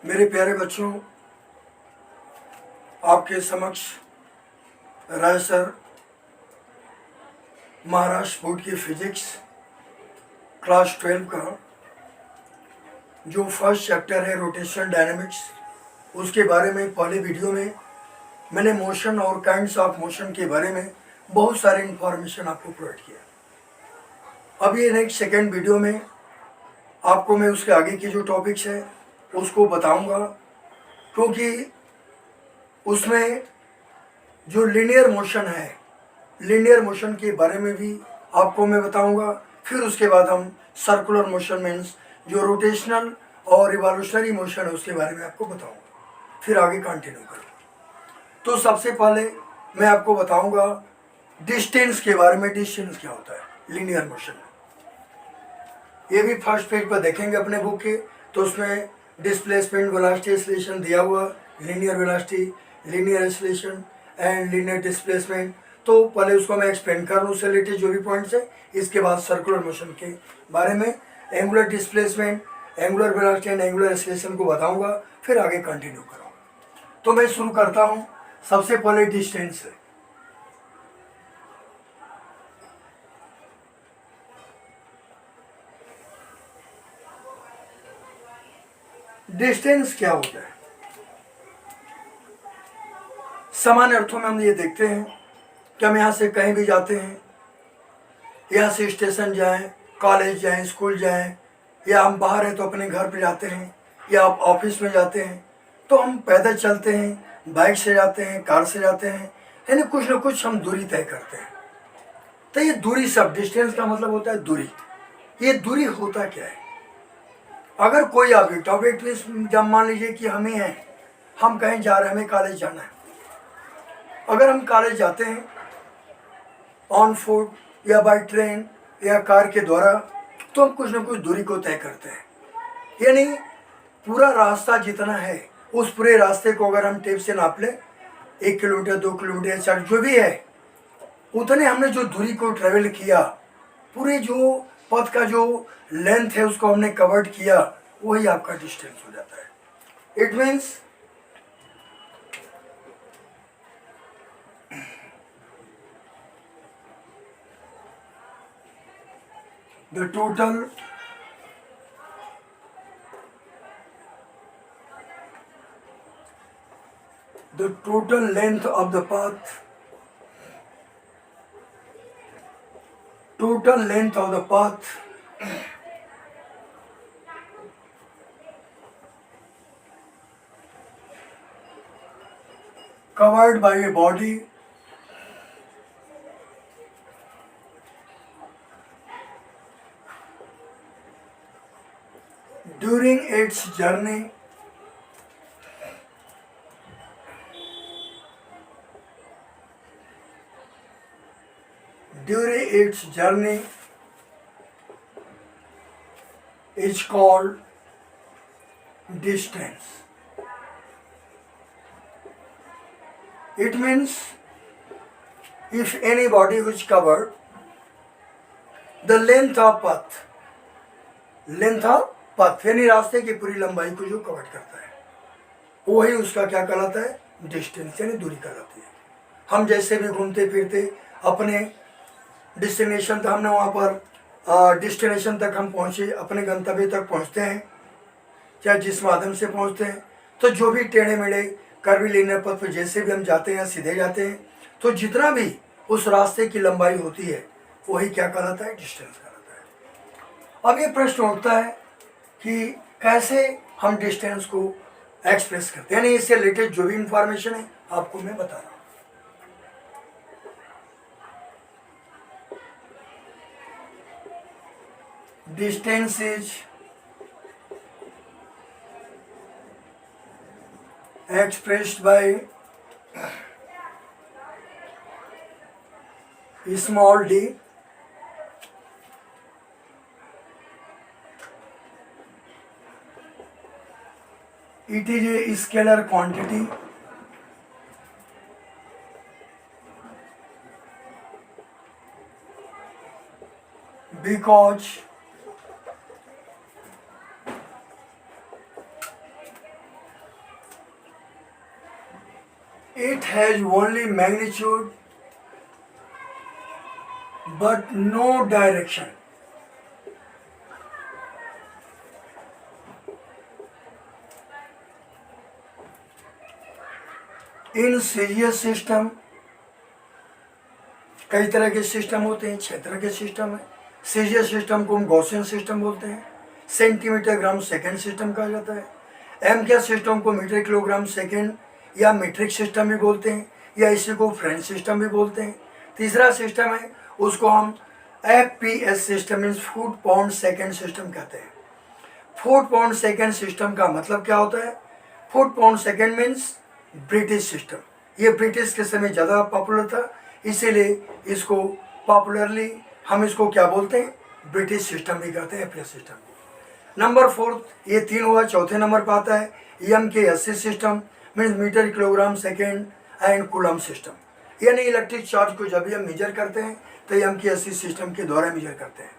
मेरे प्यारे बच्चों, आपके समक्ष राय सर महाराष्ट्र बोर्ड की फिजिक्स क्लास 12 का जो फर्स्ट चैप्टर है रोटेशनल डायनामिक्स, उसके बारे में पहले वीडियो में मैंने मोशन और काइंड्स ऑफ मोशन के बारे में बहुत सारे इंफॉर्मेशन आपको प्रोवाइड किया। अब ये नेक्स्ट सेकेंड वीडियो में आपको मैं उसके आगे की जो टॉपिक्स है उसको बताऊंगा, क्योंकि उसमें जो लीनियर मोशन है, लीनियर मोशन के बारे में भी आपको मैं बताऊंगा। फिर उसके बाद हम सर्कुलर मोशन मीन्स जो रोटेशनल और रिवॉल्यूशनरी मोशन है उसके बारे में आपको बताऊंगा। फिर आगे कंटिन्यू करूँगा। तो सबसे पहले मैं आपको बताऊंगा डिस्टेंस के बारे में। डिस्टेंस क्या होता है लीनियर मोशन में, ये भी फर्स्ट पेज पर देखेंगे अपने बुक के। तो उसमें डिस्प्लेसमेंट, वेलोसिटी, एक्सीलरेशन दिया हुआ, linear velocity, linear acceleration and linear displacement. तो पहले उसको मैं एक्सप्लेन कर रहा हूँ उससे रिलेटेड जो भी पॉइंट्स है। इसके बाद सर्कुलर मोशन के बारे में, angular displacement, angular velocity and angular acceleration को बताऊंगा। फिर आगे कंटिन्यू करूँगा। तो मैं शुरू करता हूँ सबसे पहले डिस्टेंस से। डिस्टेंस क्या होता है? सामान्य अर्थों में हम ये देखते हैं कि हम यहाँ से कहीं भी जाते हैं, यहाँ से स्टेशन जाएं, कॉलेज जाएं, स्कूल जाएं, या हम बाहर हैं तो अपने घर पे जाते हैं, या आप ऑफिस में जाते हैं, तो हम पैदल चलते हैं, बाइक से जाते हैं, कार से जाते हैं, यानी कुछ ना कुछ हम दूरी तय करते हैं। तो ये दूरी, सब डिस्टेंस का मतलब होता है दूरी। ये दूरी होता क्या है? अगर कोई ऑब्जेक्ट जब मान लीजिए कि हमें है, हम कहीं जा रहे हैं, हमें कॉलेज जाना है। अगर हम कॉलेज जाते हैं ऑन फुट या बाय ट्रेन या कार के द्वारा, तो हम कुछ ना कुछ दूरी को तय करते हैं। यानी पूरा रास्ता जितना है, उस पूरे रास्ते को अगर हम टेप से नाप लें, 1 किलोमीटर, 2 किलोमीटर, 4 जो भी है, उतने हमने जो दूरी को ट्रेवल किया, पूरे जो पथ का जो लेंथ है उसको हमने कवर्ड किया, वही आपका डिस्टेंस हो जाता है। It means the total length of the path, covered by a body during its journey is called distance. It means if any body which covered the length of path यानी रास्ते की पूरी लंबाई को जो कवर करता है, वही उसका क्या कहलाता है? डिस्टेंस, यानी दूरी कहलाती है। हम जैसे भी घूमते फिरते अपने डेस्टिनेशन तक, हमने वहाँ पर डेस्टिनेशन तक हम पहुँचे, अपने गंतव्य तक पहुँचते हैं, चाहे जिस माध्यम से पहुँचते हैं, तो जो भी टेढ़े मेढ़े कर्वीलिनियर पथ पर जैसे भी हम जाते हैं, सीधे जाते हैं, तो जितना भी उस रास्ते की लंबाई होती है, वही क्या कहलाता है? डिस्टेंस कहलाता है। अब ये प्रश्न उठता है कि कैसे हम डिस्टेंस को एक्सप्रेस करते हैं, यानी इससे रिलेटेड जो भी इंफॉर्मेशन है आपको मैं बता रहा हूँ। Distance is expressed by small d it is a scalar quantity because has only magnitude but no direction. In serious system कई तरह के सिस्टम होते हैं, 6 तरह के सिस्टम है। सीरियस सिस्टम को हम गॉसियन सिस्टम बोलते हैं। सेंटीमीटर ग्राम सेकेंड सिस्टम कहा जाता है। एम के सिस्टम को मीटर किलोग्राम सेकेंड या मीट्रिक सिस्टम भी बोलते हैं, या इसी को फ्रेंच सिस्टम भी बोलते हैं। तीसरा सिस्टम है उसको हम FPS system means foot pound second system कहते हैं। फुट पाउंड सेकेंड सिस्टम का मतलब क्या होता है? Foot pound second means British system. ये ब्रिटिश के समय ज़्यादा पॉपुलर था, इसीलिए इसको पॉपुलरली हम इसको क्या बोलते हैं? ब्रिटिश सिस्टम भी कहते हैं, FPS सिस्टम। नंबर 4 ये 3 हुआ। चौथे नंबर पर आता है MK80 system means metre kilogram second and coulomb system. यानी इलेक्ट्रिक चार्ज को जब भी हम मेजर करते हैं तो MK80 सिस्टम के द्वारा मेजर करते हैं।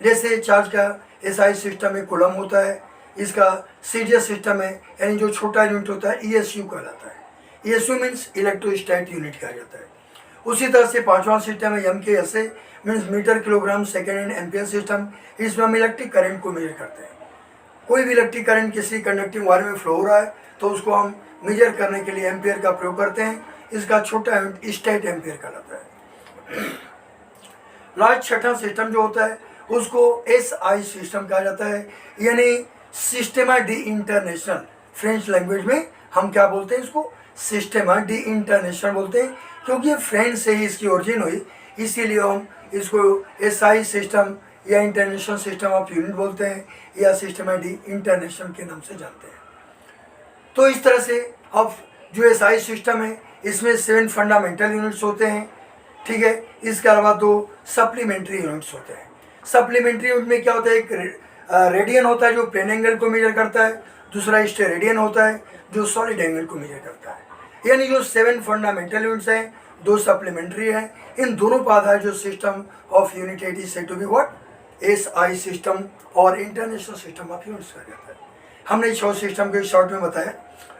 जैसे चार्ज का SI सिस्टम में कूलम होता है, इसका सीरियस सिस्टम है यानी जो छोटा यूनिट होता है ESU कहलाता है। ESU मीन्स इलेक्ट्रोस्टैट यूनिट कहा जाता है। उसी तरह से 5वां सिस्टम है MK80 means metre kilogram second and ampere system. इसमें हम इलेक्ट्रिक करंट को मेजर करते हैं। कोई भी इलेक्ट्रिक करंट किसी कंडक्टिंग वायर में फ्लो हो रहा है तो उसको हम मेजर करने के लिए एम्पियर का प्रयोग करते हैं। इसका छोटा यूनिट स्टेट एम्पियर कहलाता है। लास्ट छठा सिस्टम जो होता है उसको SI सिस्टम कहा जाता है, यानी सिस्टेमा डी इंटरनेशनल। फ्रेंच लैंग्वेज में हम क्या बोलते हैं? इसको सिस्टेमा डी इंटरनेशनल बोलते हैं, क्योंकि ये फ्रेंच से ही इसकी ओरिजिन हुई, इसीलिए हम इसको SI सिस्टम या इंटरनेशनल सिस्टम ऑफ यूनिट बोलते हैं, या सिस्टेमा डी इंटरनेशनल के नाम से जानते हैं। तो इस तरह से अब जो SI सिस्टम है इसमें 7 फंडामेंटल यूनिट्स होते हैं, ठीक है। इसके अलावा 2 सप्लीमेंट्री यूनिट्स होते हैं। सप्लीमेंट्री यूनिट में क्या होता है? एक रेडियन होता है जो प्लेन एंगल को मेजर करता है, दूसरा स्टेरेडियन होता है जो सॉलिड एंगल को मेजर करता है। यानी जो 7 फंडामेंटल यूनिट्स हैं, 2 सप्लीमेंट्री हैं, इन दोनों पर आधारित जो system of unit it is said to be what? SI system और इंटरनेशनल सिस्टम ऑफ यूनिट्स कहा जाता है। हमने 6 सिस्टम को शॉर्ट में बताया।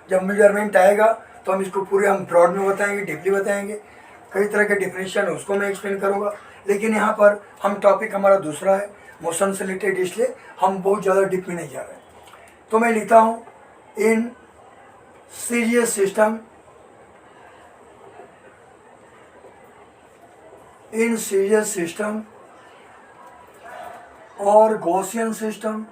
जब मेजरमेंट आएगा तो हम इसको पूरे हम ब्रॉड में बताएंगे, डीपली बताएंगे। कई तरह के डिफरेंशियल है उसको मैं एक्सप्लेन करूँगा, लेकिन यहाँ पर हम टॉपिक हमारा दूसरा है, मोशन से रिलेटेड, इसलिए हम बहुत ज़्यादा डीप में नहीं जा रहे। तो मैं लिखता हूँ इन सीरियस सिस्टम, इन सीरियस सिस्टम और Gaussian system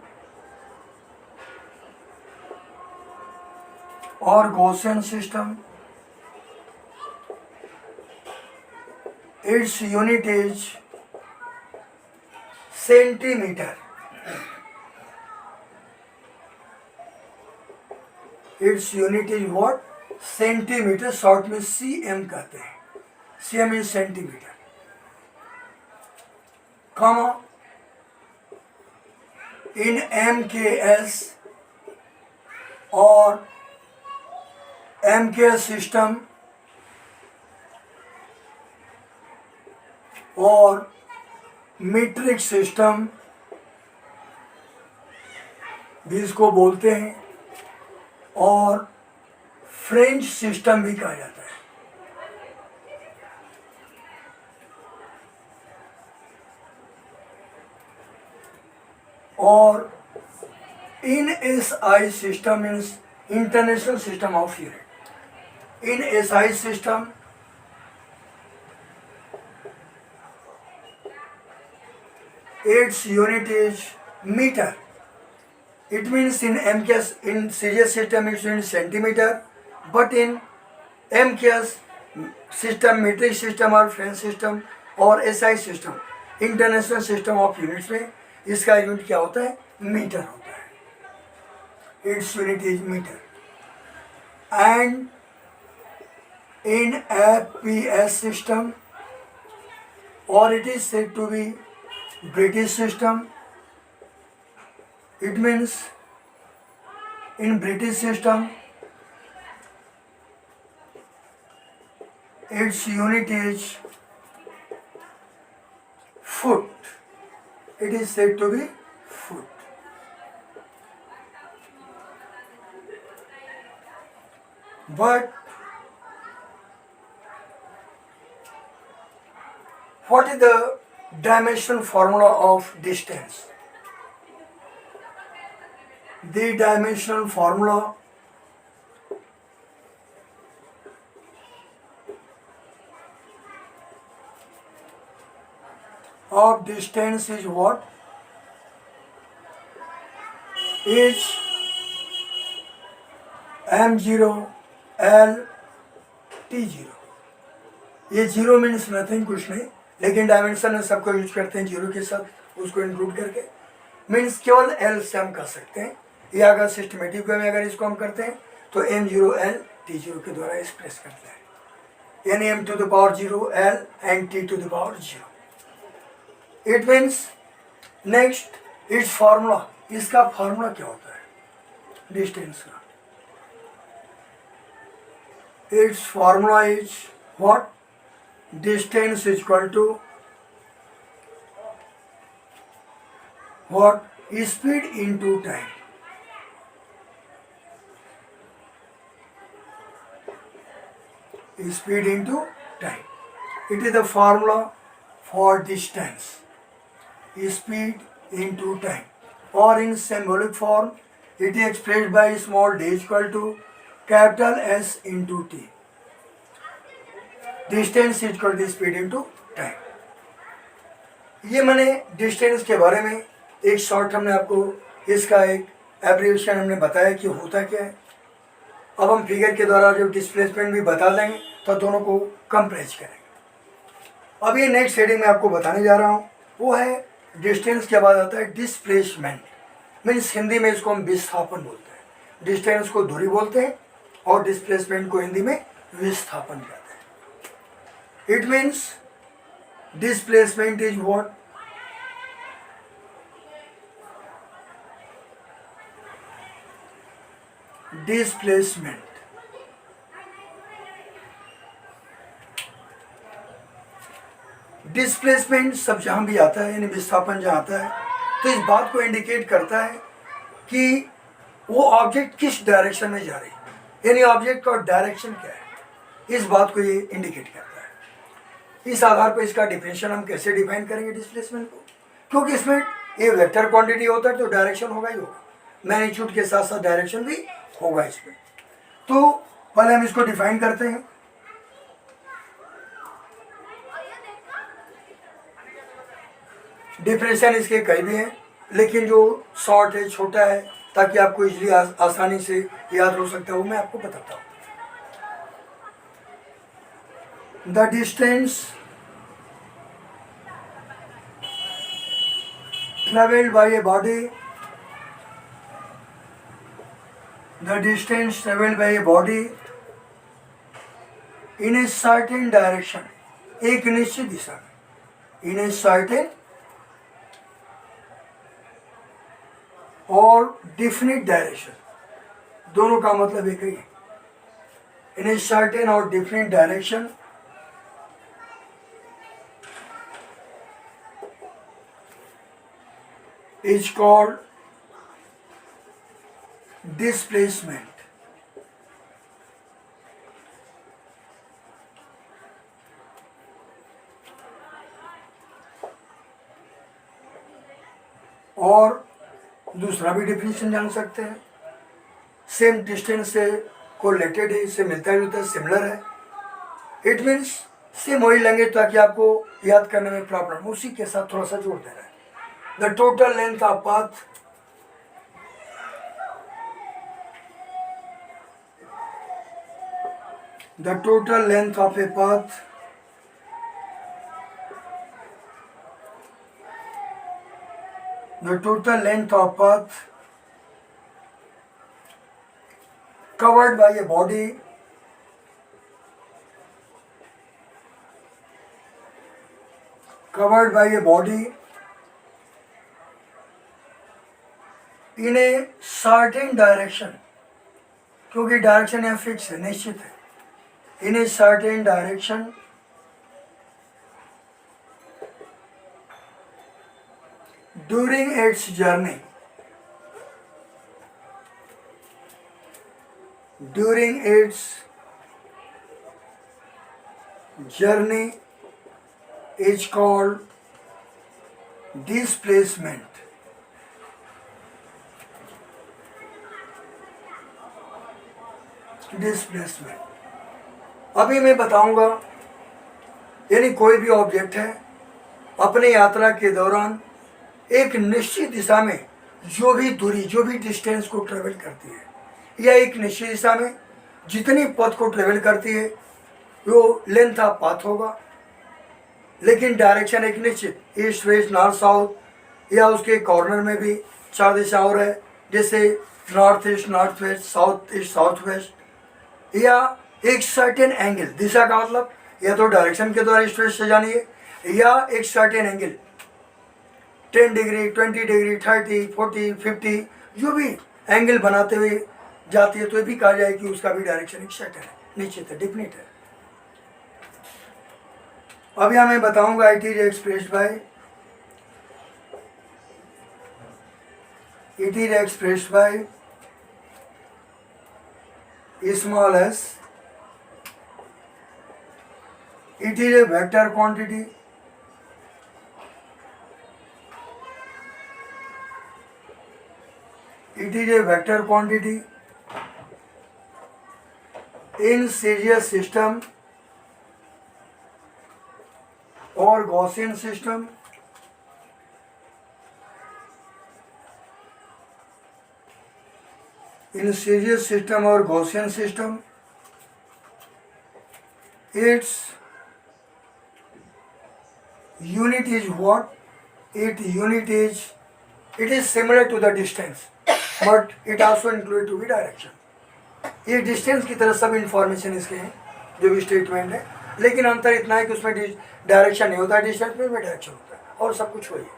its unit is centimetre. It's unit is what? Centimetre, short में CM कहते हैं। CM is centimetre, comma in MKS और MKS सिस्टम और मीट्रिक सिस्टम भी इसको बोलते हैं, और फ्रेंच सिस्टम भी कहा जाता है। और in SI system means international system of unit. In SI system its unit is meter. It means in MKS, in serious system it's in centimeter, but in MKS system, metric system और French system और SI system, international system of units में इसका unit क्या होता है? Metre होता है। Its unit is meter. And in FPS system, or it is said to be British system, it means in British system its unit is foot. It is said to be foot. But what is the dimensional formula of distance? The dimensional formula of distance is what? Is m0 l t0. ये zero means nothing, कुछ नहीं, लेकिन dimension में सबको use करते हैं zero के साथ, उसको इंक्लूड करके मीन्स केवल एल से हम कर सकते हैं। या अगर सिस्टमेटिक वे में अगर इसको हम करते हैं तो m0 l t0 के द्वारा एक्सप्रेस करते हैं, यानी m to the power 0 l and t to the power 0. It means next its formula, इसका फार्मूला क्या होता है डिस्टेंस का? Its formula is what? Distance is equal to what? Speed into time. Speed into time. It is the formula for distance. Speed into time. Or in symbolic form, it is expressed by small d is equal to capital S into t. Distance is equal to speed into time. ये मैंने distance के बारे में एक short हमने आपको इसका एक एब्रिविएशन हमने बताया कि होता क्या है. अब हम फिगर के द्वारा जो डिस्प्लेसमेंट भी बता देंगे तो दोनों को कंपेयर करेंगे. अब ये नेक्स्ट हेडिंग में आपको बताने जा रहा हूँ वो है डिस्टेंस के बाद आता है डिस्प्लेसमेंट. मीन्स हिंदी में इसको हम विस्थापन बोलते हैं. डिस्टेंस को दूरी बोलते हैं और डिस्प्लेसमेंट को हिंदी में विस्थापन कहते हैं. It means displacement is what? Displacement displacement सब जहाँ भी आता है, यानी विस्थापन जहाँ आता है, तो इस बात को इंडिकेट करता है कि वो ऑब्जेक्ट किस डायरेक्शन में जा रही है, यानी ऑब्जेक्ट का डायरेक्शन क्या है, इस बात को ये इंडिकेट करता है. इस आधार पर इसका डिफिनेशन हम कैसे डिफाइन करेंगे डिस्प्लेसमेंट को, क्योंकि इसमें ये वेक्टर क्वांटिटी होता है तो डायरेक्शन होगा ही होगा, मैग्नीट्यूड के साथ साथ डायरेक्शन भी होगा इसमें. तो पहले हम इसको डिफाइन करते हैं. डिफरेंशियल इसके कई भी हैं, लेकिन जो शॉर्ट है, छोटा है, ताकि आपको इजीली आसानी से याद हो सकता है, वो मैं आपको बताता हूँ. The distance travelled by a body, the distance traveled by a body in a certain direction, एक निश्चित दिशा में, in a certain और definite direction, दोनों का मतलब एक ही है. in a certain और definite direction is called displacement. और दूसरा भी डिफिनेशन जान सकते हैं, सेम डिस्टेंस से कोरिलेटेड है, इससे मिलता जुलता है, सिमिलर है. इट मीन्स सेम वही लेंगे ताकि आपको याद करने में प्रॉब्लम, उसी के साथ थोड़ा सा जोड़ देना है. The total length of path the total length of a path covered by a body in a certain direction, क्योंकि डायरेक्शन यहाँ फिक्स है, निश्चित है. in a certain direction during its journey, is called displacement. Displacement अभी मैं बताऊंगा, यानी कोई भी ऑब्जेक्ट है अपने यात्रा के दौरान एक निश्चित दिशा में जो भी दूरी, जो भी डिस्टेंस को ट्रेवल करती है, या एक निश्चित दिशा में जितनी पथ को ट्रेवल करती है वो लेंथ ऑफ पाथ होगा, लेकिन डायरेक्शन एक निश्चित, ईस्ट वेस्ट नॉर्थ साउथ, या उसके कॉर्नर में भी 4 दिशा और है, जैसे north east north west, south east south west, या एक सर्टेन एंगल, दिशा का मतलब या तो डायरेक्शन के द्वारा ईस्ट वेस्ट से जानी है, या एक सर्टेन एंगल 10 डिग्री 20 डिग्री 30 40 50 जो भी एंगल बनाते हुए जाती है, तो ये भी कहा जाए कि उसका भी डायरेक्शन एक सर्टेन है, निश्चित है, डिफिनिट है। अब यहाँ मैं बताऊंगा it is expressed by small s. It is a vector quantity. It is a vector quantity in series system or Gaussian system. In series system or Gaussian system, its unit is what? It is similar to the distance, but it also include to be direction. ये distance की तरह सब information इसके हैं जो भी statement है, लेकिन अंतर इतना है कि उसमें डायरेक्शन नहीं होता, डिस्टेंस में डायरेक्शन होता है, और सब कुछ वही है।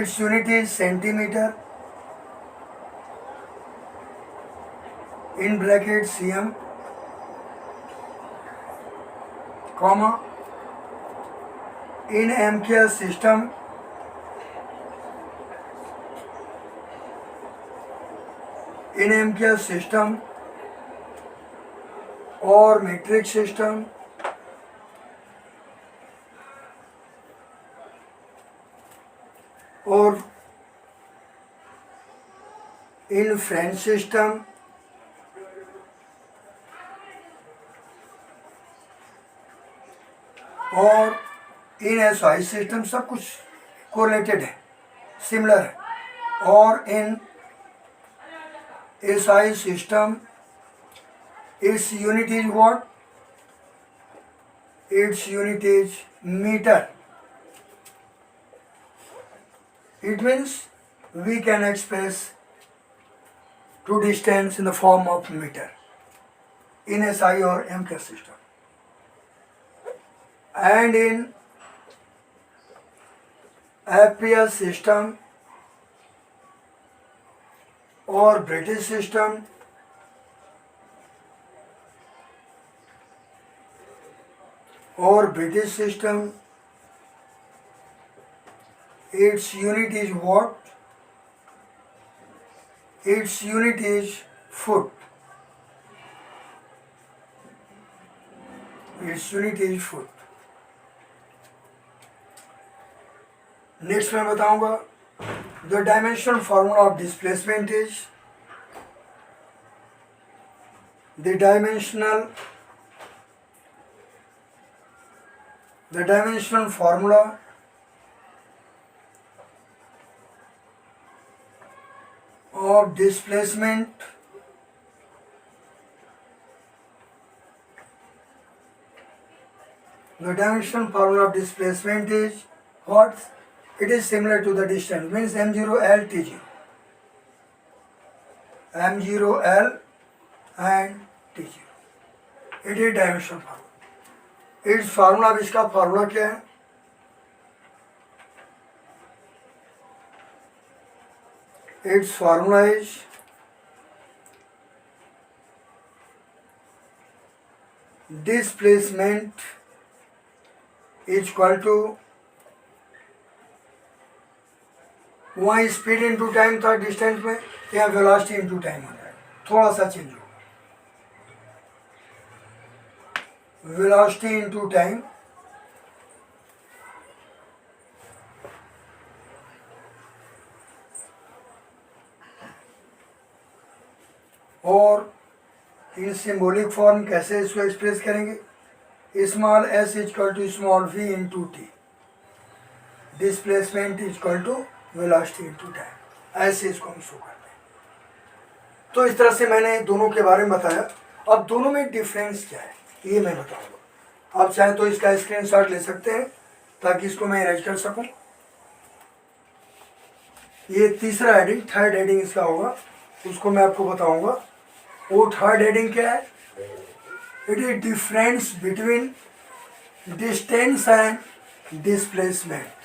It's unit is centimetre, in bracket cm, comma, in MKS system, or metric system, or in French system, और इन SI सिस्टम, सब कुछ कोरिलेटेड है, सिमिलर है, और in SI system its unit is what? Its unit is metre. It means we can express to distance in the form of meter in SI or MKS system. And in FPS system or British system, its unit is what? Its unit is foot. Its unit is foot. Next मैं बताऊंगा the dimensional formula of displacement is the dimensional formula of displacement the dimensional formula of displacement is what? It is similar to the distance, means m0 l t0, m0 l and t0. it is dimensional formula. its formula, अब इसका formula क्या है? its formula is displacement is equal to, वहाँ speed into time था distance में, यहाँ velocity into time आ रहा है, थोड़ा सा चेंज होगा, वेलोसिटी इंटू टाइम और इन सिंबॉलिक फॉर्म कैसे इसको एक्सप्रेस करेंगे, small s equal to small v into t, displacement equal to velocity into time, ऐसे इसको हम शो करते हैं। तो इस तरह से मैंने दोनों के बारे में बताया। अब दोनों में डिफरेंस क्या है ये मैं बताऊंगा। आप चाहें तो इसका स्क्रीनशॉट ले सकते हैं ताकि इसको मैं इरेज कर सकूं। ये तीसरा हेडिंग, थर्ड हेडिंग इसका होगा, उसको मैं आपको बताऊंगा। वो थर्ड हेडिंग क्या है, it is difference between distance and displacement.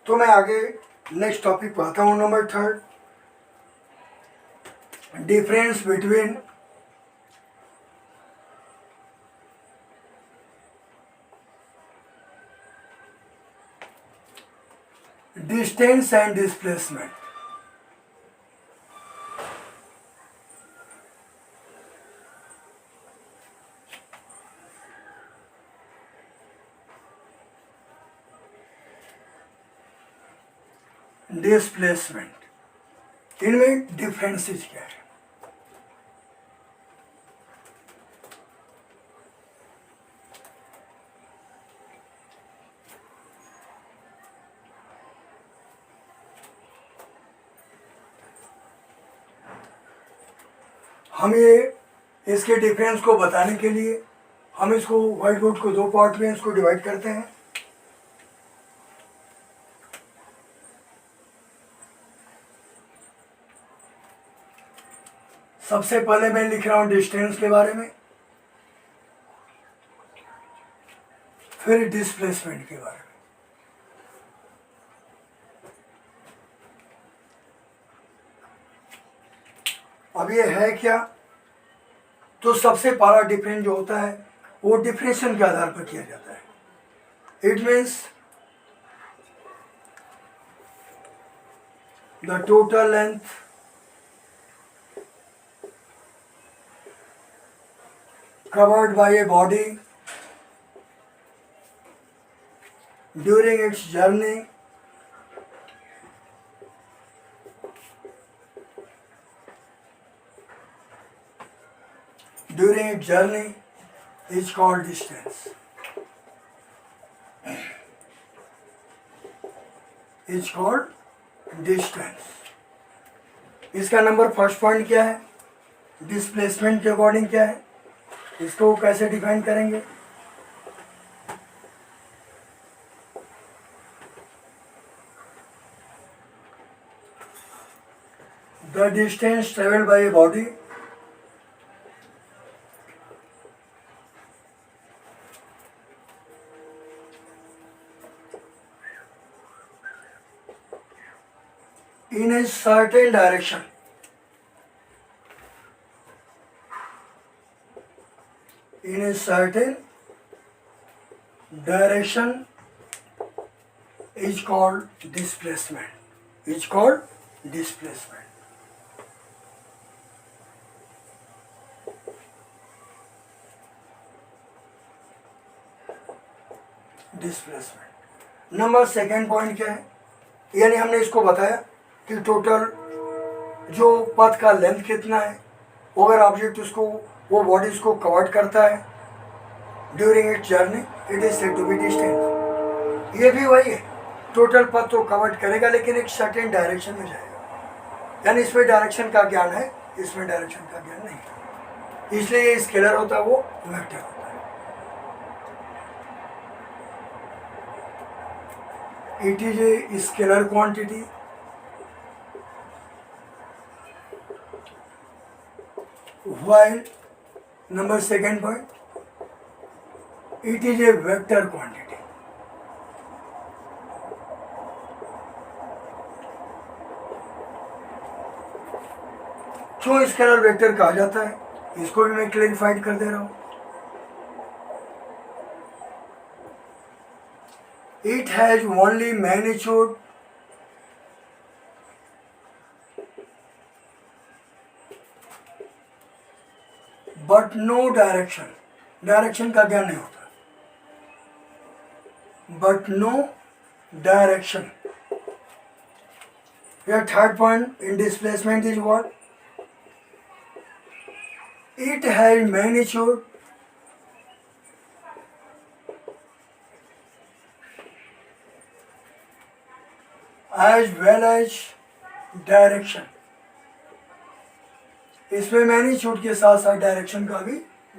तो मैं आगे नेक्स्ट टॉपिक पे आता हूँ, number third, difference between distance and displacement. Displacement, इनमें डिफरेंसेस क्या है। हम ये इसके डिफरेंस को बताने के लिए हम इसको व्हाइट बोर्ड को दो पार्ट में इसको डिवाइड करते हैं। सबसे पहले मैं लिख रहा हूं डिस्टेंस के बारे में, फिर डिस्प्लेसमेंट के बारे में। अब ये है क्या, तो सबसे पहला डिफरेंस जो होता है वो डिफरेंशियल के आधार पर किया जाता है। It means the total length covered by a body during its journey is called distance. Is called distance. इसका नंबर फर्स्ट पॉइंट क्या है, डिस्प्लेसमेंट के अकॉर्डिंग क्या है, इसको कैसे डिफाइन करेंगे। The distance travelled by a body in a certain direction is called displacement. Displacement. Number second point क्या है, यानी हमने इसको बताया कि टोटल जो पथ का लेंथ कितना है, अगर ऑब्जेक्ट उसको वो बॉडी उसको कवर्ड करता है during its journey, it is said to be distance. ये भी वही है, टोटल पथ तो कवर्ड करेगा लेकिन एक सर्टेन डायरेक्शन में जाएगा, यानी इसमें डायरेक्शन का ज्ञान है, इसमें डायरेक्शन का ज्ञान नहीं है, इसलिए ये स्केलर होता है, वो वेक्टर होता है। It is a scalar quantity while number second point, it is a vector quantity. क्यों स्केलर वेक्टर कहा जाता है इसको भी मैं क्लैरिफाइड कर दे रहा हूँ। It has only magnitude but no direction, direction का ज्ञान नहीं होता, but no direction. Your third point in displacement is what? It has magnitude as well as direction. इसमें मैग्नीट्यूड के साथ साथ डायरेक्शन का भी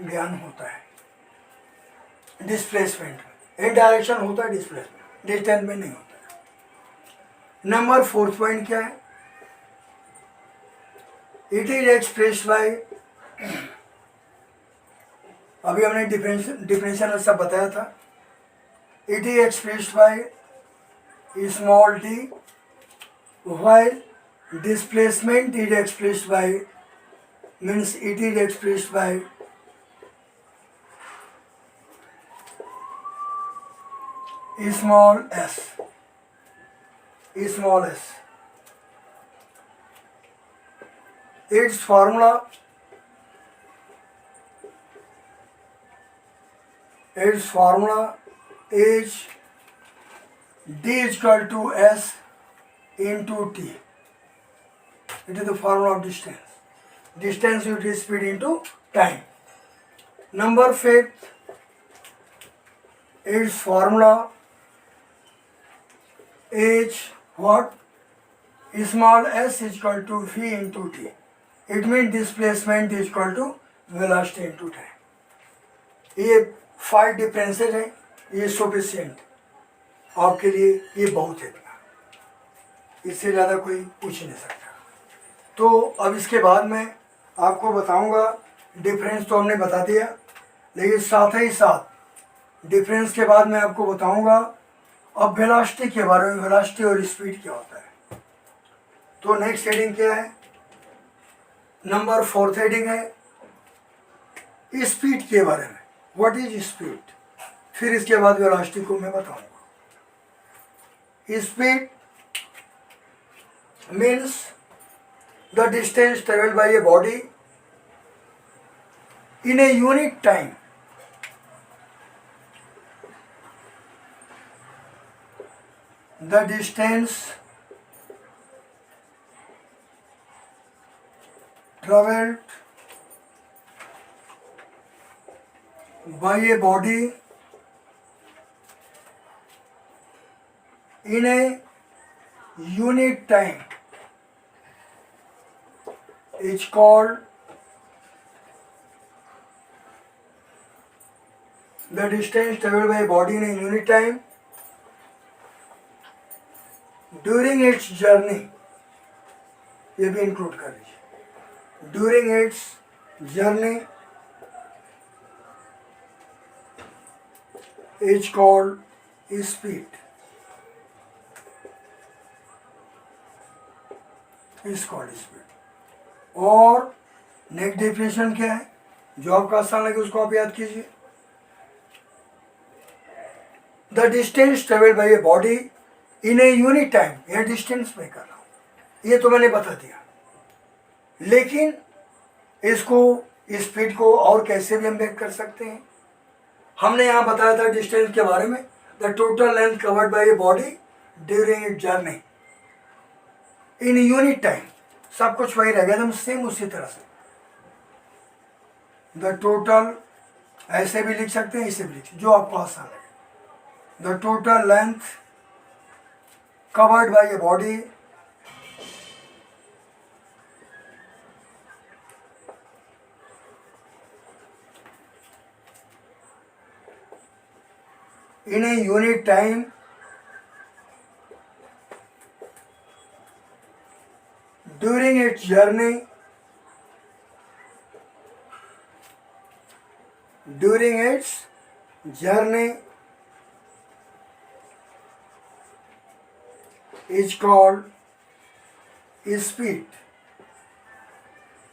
ज्ञान होता है। डिस्प्लेसमेंट एक डायरेक्शन होता है, डिस्प्लेसमेंट डिस्टेंस में नहीं होता। नंबर फोर्थ पॉइंट क्या है? इट इज एक्सप्रेस्ड बाय, अभी हमने डिफिनेशन में सब बताया था। It is expressed by small T, while displacement is expressed by means it is expressed by small S, small s. Its formula is d is equal to s into t. It is the formula of distance. Distance it is speed into time. Number fifth, its formula is what? Small s is equal to v into t. It means displacement is equal to velocity into time. ये 5 differences हैं, ये sufficient आपके लिए, ये बहुत है, इससे ज़्यादा कोई पूछ नहीं सकता। तो अब इसके बाद मैं आपको बताऊंगा, डिफरेंस तो हमने बता दिया, लेकिन साथ ही साथ डिफरेंस के बाद मैं आपको बताऊंगा अब वेलोसिटी के बारे में, वेलोसिटी और स्पीड क्या होता है। तो नेक्स्ट हेडिंग क्या है? नंबर फोर्थ हेडिंग है स्पीड के बारे में, व्हाट इज स्पीड। फिर इसके बाद वेलोसिटी को मैं बताऊंगा। Speed means the distance travelled by a body in a unit time, the distance traveled by a body in a unit time is called the distance traveled by a body in a unit time during its journey, ये भी include कर लीजिए। During its journey is called speed, is called speed. और next definition क्या है जो आपका आसान लगे उसको आप याद कीजिए। The distance travelled by a body in a unit time, यह डिस्टेंस में कर रहा हूँ, ये तो मैंने बता दिया, लेकिन इसको स्पीड को और कैसे भी हम व्यक्त कर सकते हैं। हमने यहाँ बताया था डिस्टेंस के बारे में, the total length covered by a body during it journey in unit time, सब कुछ वही रहेगा एकदम सेम उसी तरह से। द टोटल ऐसे भी लिख सकते हैं, इसे भी लिख, जो आपको आसान लगे। The total length covered by a body in a unit time during its journey is called speed.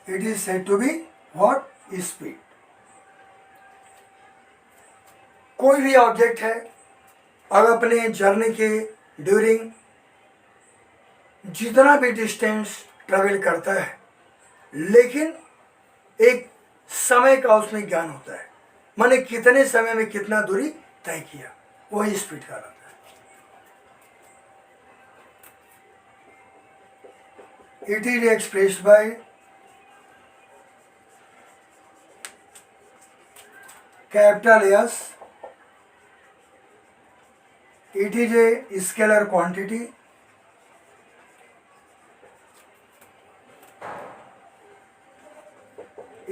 It is said to be what? Speed. कोई भी ऑब्जेक्ट है अगर अपने जर्नी के ड्यूरिंग जितना भी डिस्टेंस ट्रेवल करता है, लेकिन एक समय का उसमें ज्ञान होता है, माने कितने समय में कितना दूरी तय किया, वही स्पीड कहलाता है। It is expressed by capital S. It is a scalar quantity.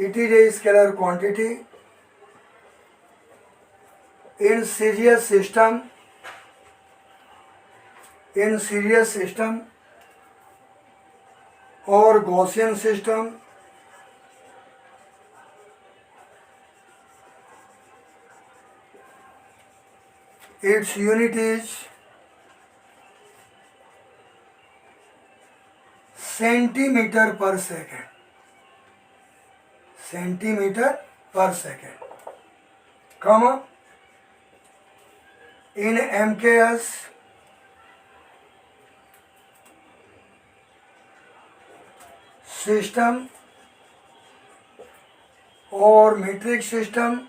It is a scalar quantity in series system. In series system or Gaussian system, its unit is centimeter per second. Centimeter per second, comma, in MKS system or metric system,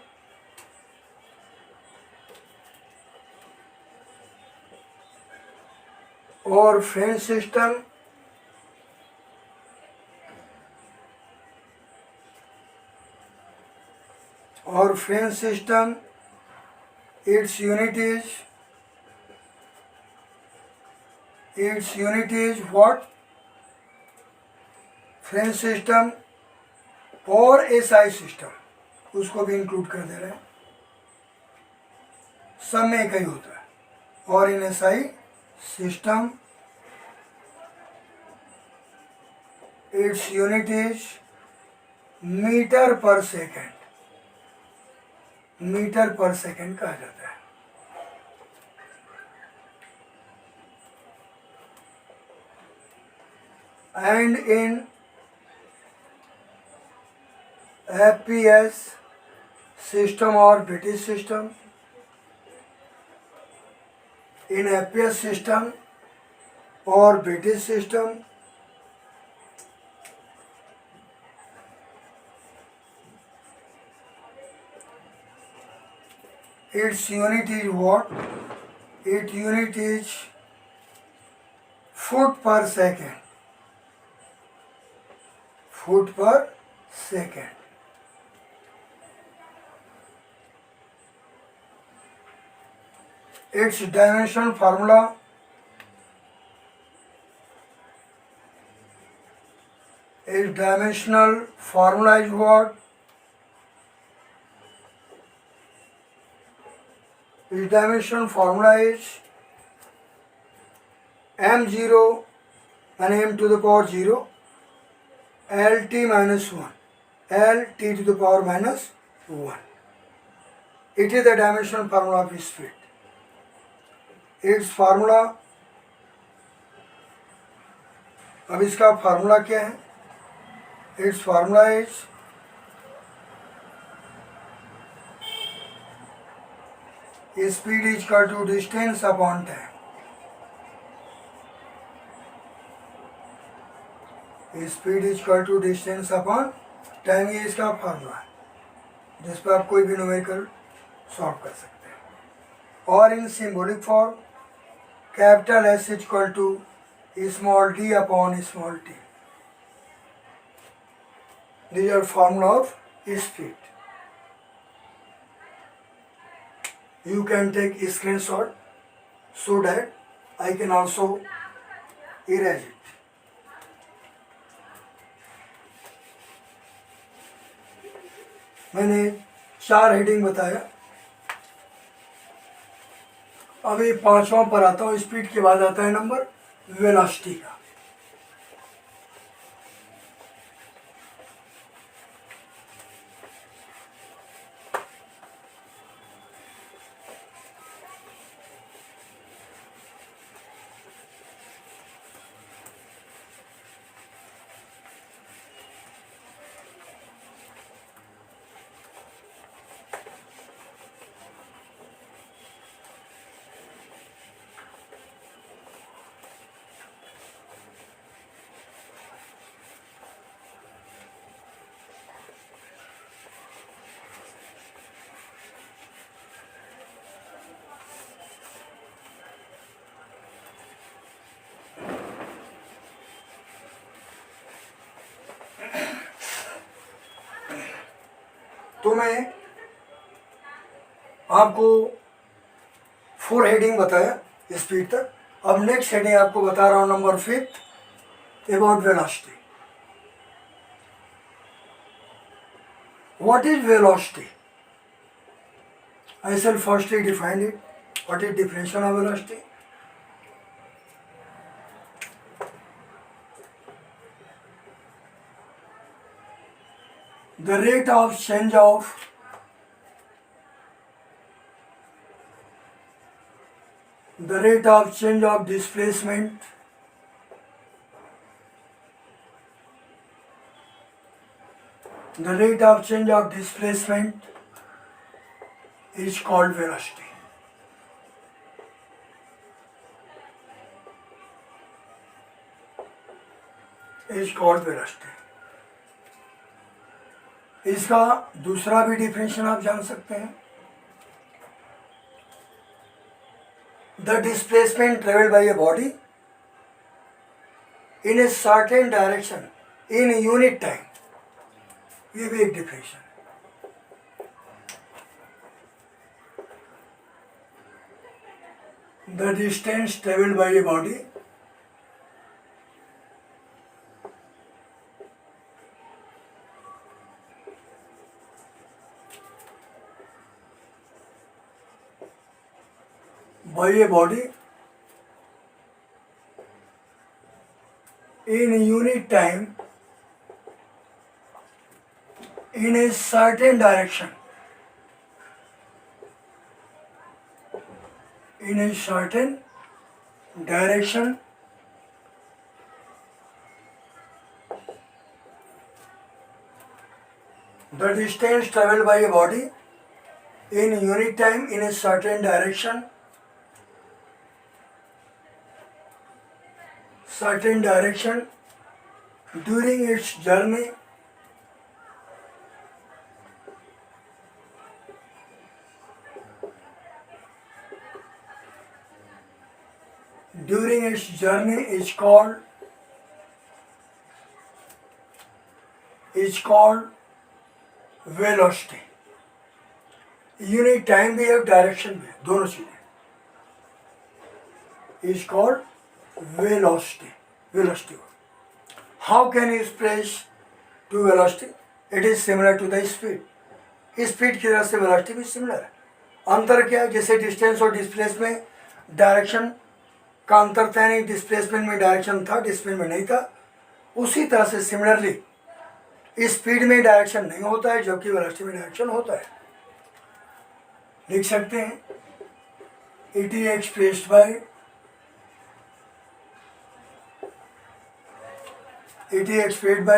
or French system, or French system, its unit is what? French system और SI system, उसको भी include कर दे रहे हैं, सब में एक ही होता है। और in SI system its unit is metre per second. Metre per second कहा जाता है। And in FPS system or British system, in FPS system or British system, its unit is what? Its unit is foot per second. Foot per second. Its dimension formula is dimensional formula is what? Its dimension formula is m0 and m to the power 0 lt minus 1 lt to the power minus 1. It is the dimensional formula of speed. Its formula, अब इसका formula क्या है? Its formula is speed is equal to distance upon time. Speed is equal to distance upon time, ये इसका formula है जिस पर आप कोई भी न्यूमेरिकल सॉल्व कर सकते हैं। और in symbolic form capital S is equal to small d upon small t. These are formula of speed. You can take a screenshot so that I can also erase it. मैंने 4 heading बताया, अभी 5वां पर आता हूँ। Speed के बाद आता है नंबर वेलोसिटी का। तो मैं आपको 4 हेडिंग बताया स्पीड तक। अब नेक्स्ट हेडिंग आपको बता रहा हूँ number 5 about velocity. What is velocity? I shall firstly define it. What is definition of velocity? The rate of change of displacement is called velocity. इसका दूसरा भी डिफिनेशन आप जान सकते हैं। The displacement travelled by a body in a certain direction in unit time, ये भी एक definition. The distance traveled by a body in unit time in a certain direction, the distance traveled by a body in unit time in a certain direction during its journey is called velocity. Unit time भी है, direction भी है, दोनों चीजें। is called velocity. How can you express to velocity? It is similar to the speed. Speed की तरह से velocity भी सिमिलर है। अंतर क्या है? जैसे डिस्टेंस और डिस्प्लेसमेंट डायरेक्शन का अंतर था, नहीं डिस्प्लेसमेंट में डायरेक्शन था, डिस्प्लेसमेंट में नहीं था, उसी तरह से सिमिलरली स्पीड में डायरेक्शन नहीं होता है, जबकि वेलोसिटी में डायरेक्शन होता है। लिख सकते हैं it is expressed by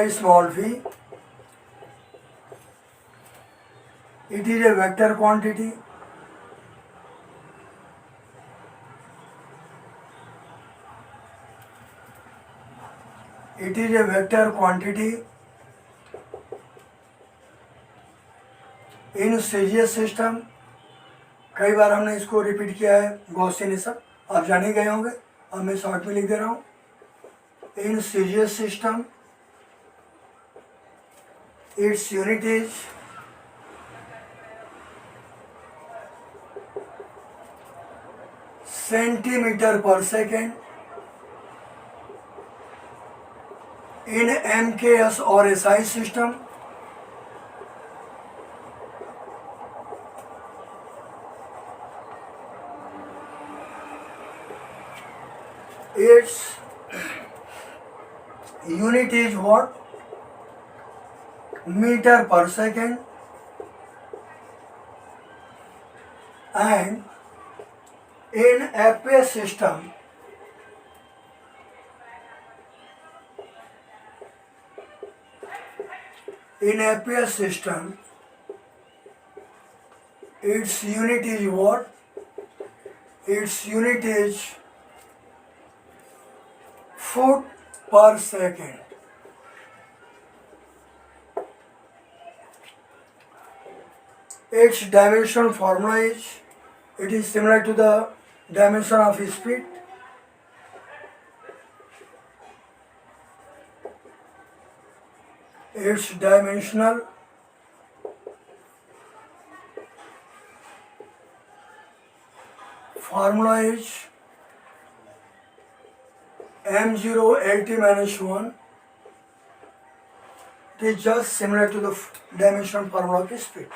small v. It is a vector quantity in Sagittarius system। कई बार हमने इसको रिपीट किया है, गॉसियन ये सब आप जान ही गए होंगे, अब मैं शॉर्ट में लिख दे रहा हूँ। इन Sagittarius system its unit is centimeter per second। in MKS or SI system its unit is what? Meter per second। and in FPS system its unit is what? Its unit is foot per second। Its dimension formula is, it is similar to the dimension of speed। its dimensional formula is m0 lt minus 1. It is just similar to the dimension formula of speed.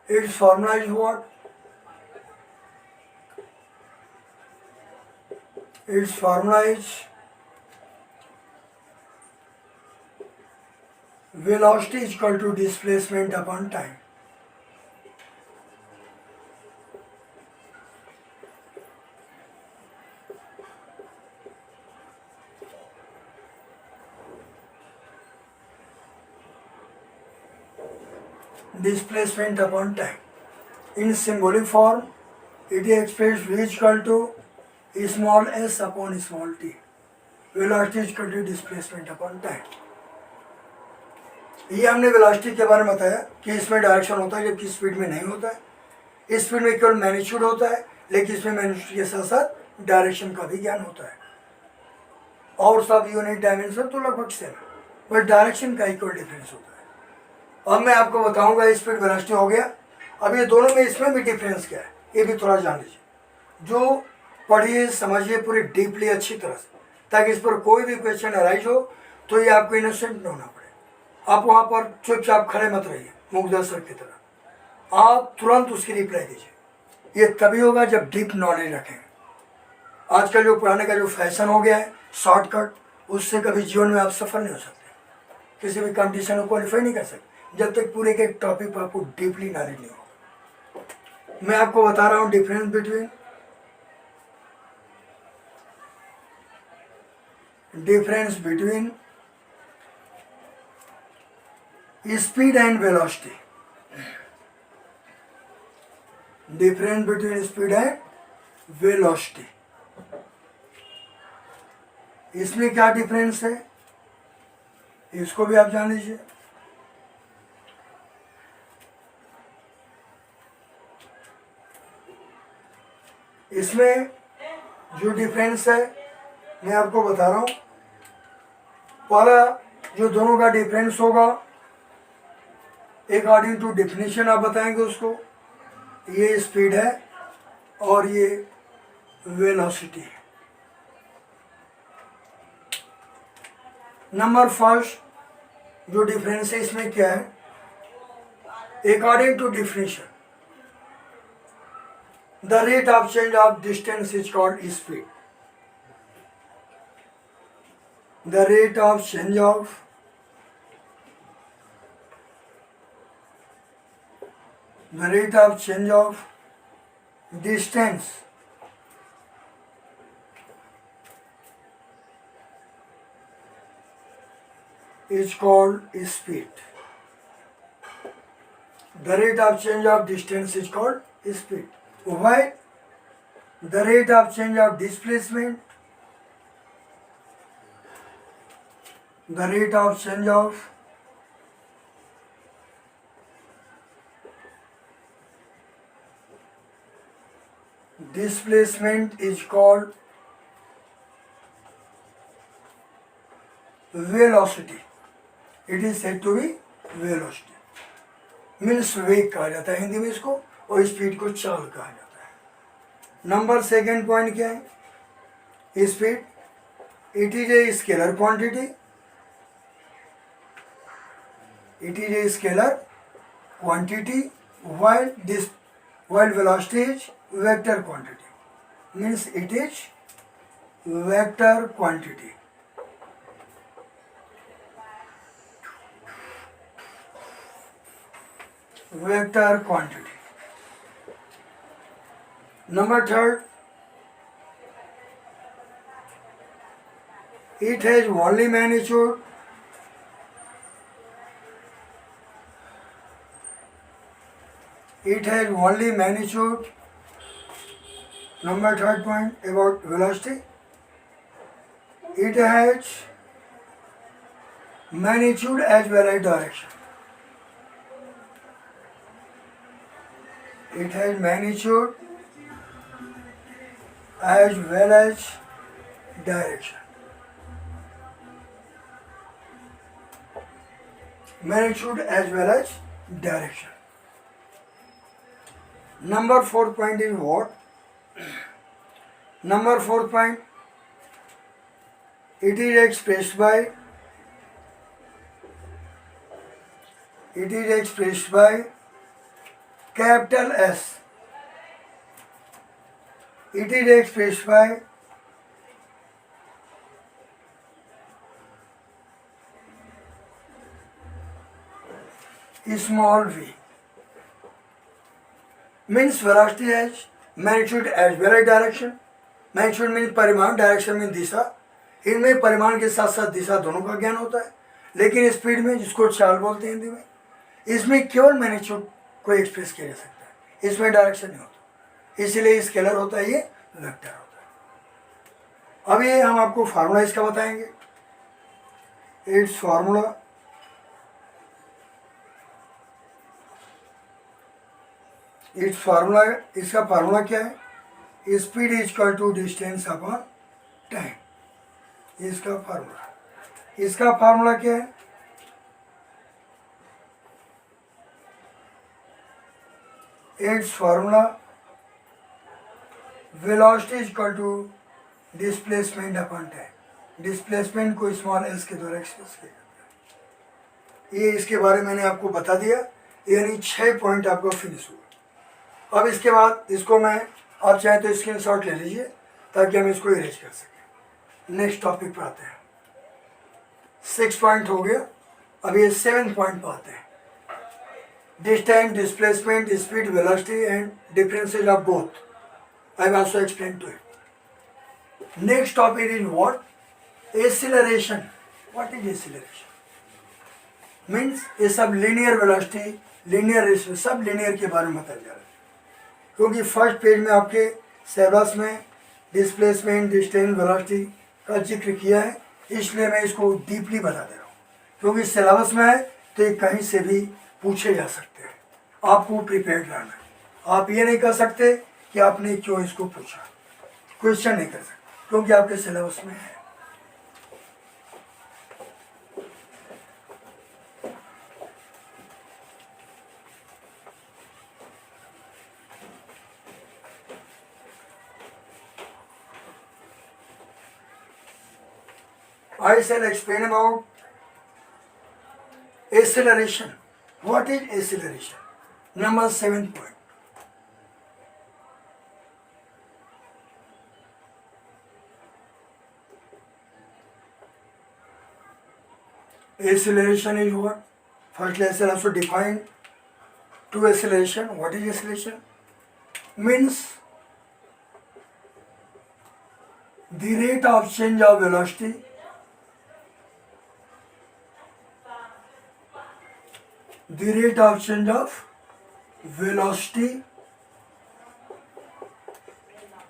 Its formula is what? Its formula is velocity is equal to displacement upon time. Displacement upon time. In symbolic form, it is expressed v is equal to small s upon small t. Velocity is equal to displacement upon time. ये हमने velocity के बारे में बताया कि इसमें direction होता है जबकि स्पीड में नहीं होता है। स्पीड में केवल मैग्नीट्यूड होता है, लेकिन इसमें मैग्नीट्यूड के साथ साथ डायरेक्शन का भी ज्ञान होता है। और सब यूनिट डायमेंशन तो लगभग सेम है, बट डायरेक्शन का इक्वल डिफरेंस होता है। अब मैं आपको बताऊंगा स्पीड वेलोसिटी हो गया। अब ये दोनों में इसमें भी डिफरेंस क्या है ये भी थोड़ा जान लीजिए। जो पढ़िए समझिए पूरी डीपली अच्छी तरह से, ताकि इस पर कोई भी क्वेश्चन अराइज हो तो ये आपको इनोसेंट न होना पड़े। आप वहाँ पर चुपचाप खड़े मत रहिए मुग्धा सर की तरह, आप तुरंत उसकी रिप्लाई दीजिए। ये तभी होगा जब डीप नॉलेज रखेंगे। आजकल जो पढ़ाने का जो फैशन हो गया है शॉर्टकट, उससे कभी जीवन में आप सफल नहीं हो सकते, किसी भी कंपटीशन में क्वालिफाई नहीं कर सकते जब तक पूरे के टॉपिक पर आपको डीपली नॉलेज नहीं होगा। मैं आपको बता रहा हूँ difference between speed and velocity. Difference between speed and velocity. इसमें क्या डिफरेंस है इसको भी आप जान लीजिए। इसमें जो डिफरेंस है मैं आपको बता रहा हूं। पहला जो दोनों का डिफरेंस होगा अकॉर्डिंग टू डेफिनेशन आप बताएंगे उसको। ये स्पीड है और ये वेलोसिटी है। नंबर फर्स्ट जो डिफरेंस है इसमें क्या है, according to definition the rate of change of distance is called speed. The rate of change of distance is called speed. The rate of change of distance is called speed. Why? The rate of change of displacement, the rate of change of displacement is called velocity. It is said to be velocity. Means वेग कहा जाता है हिंदी में इसको, और speed को चाल कहा जाता है। नंबर सेकेंड पॉइंट क्या है, speed it is a scalar quantity. It is a scalar quantity while velocity is vector quantity, means it is vector quantity. Vector quantity. Number third, it has only magnitude. It has only magnitude. Number third point about velocity. It has magnitude as well as direction. It has magnitude as well as direction. Magnitude as well as direction. Number 4 point is what? Number fourth point, it is expressed by capital S. It is expressed by small v. Means velocity has magnitude as well as direction. Magnitude means परिमाण, direction means दिशा. इनमें परिमाण के साथ साथ दिशा दोनों का ज्ञान होता है. लेकिन स्पीड में, जिसको चाल बोलते हैं हिंदी में, इसमें केवल मैग्नीट्यूड को एक्सप्रेस किया जा सकता है, इसमें डायरेक्शन नहीं होता. इसीलिए स्केलर होता है, ये वेक्टर होता है. अब ये हम आपको फार्मूला इसका बताएंगे. इट्स फार्मूला इसका फार्मूला क्या है? Speed is equal to distance upon time. इसका फार्मूला क्या है? It's formula velocity is equal to displacement upon time. Displacement को स्मॉल एस के द्वारा एक्सप्रेस किया जाता है. ये इसके बारे में मैंने आपको बता दिया, यानी 6 पॉइंट आपको फिनिश हुआ. अब इसके बाद इसको मैं, आप चाहें तो स्क्रीनशॉट ले लीजिए ताकि हम इसको इरेज कर सकें. नेक्स्ट टॉपिक पर आते हैं. 6 पॉइंट हो गया. अब ये 7 पॉइंट पर आते हैं. Distance, displacement, speed, velocity and differences of both. I will also explain to it. Next topic is what? Acceleration. What is acceleration? Means ये सब लीनियर वेलोसिटी, लीनियर रेशियो, सब लीनियर के बारे में बताया जा रहा है. क्योंकि फर्स्ट पेज में आपके सिलेबस में डिस्प्लेसमेंट, डिस्टेंस, वेलोसिटी का जिक्र किया है, इसलिए मैं इसको डीपली बता दे रहा हूँ. क्योंकि सिलेबस में है तो ये कहीं से भी पूछे जा सकते हैं. आपको प्रिपेयर्ड रहना है. आप ये नहीं कर सकते कि आपने क्यों इसको पूछा, क्वेश्चन नहीं कर सकते, क्योंकि आपके सिलेबस में है. I shall explain about acceleration. What is acceleration? Number 7 point. Acceleration is what? First lesson also defined to acceleration. What is acceleration? Means the rate of change of velocity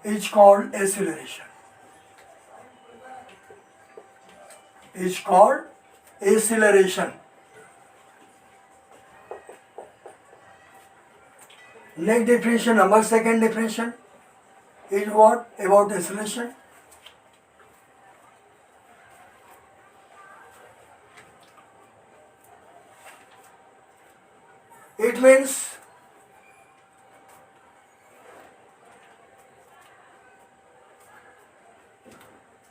is called acceleration. Next definition, number second definition is what about acceleration? It means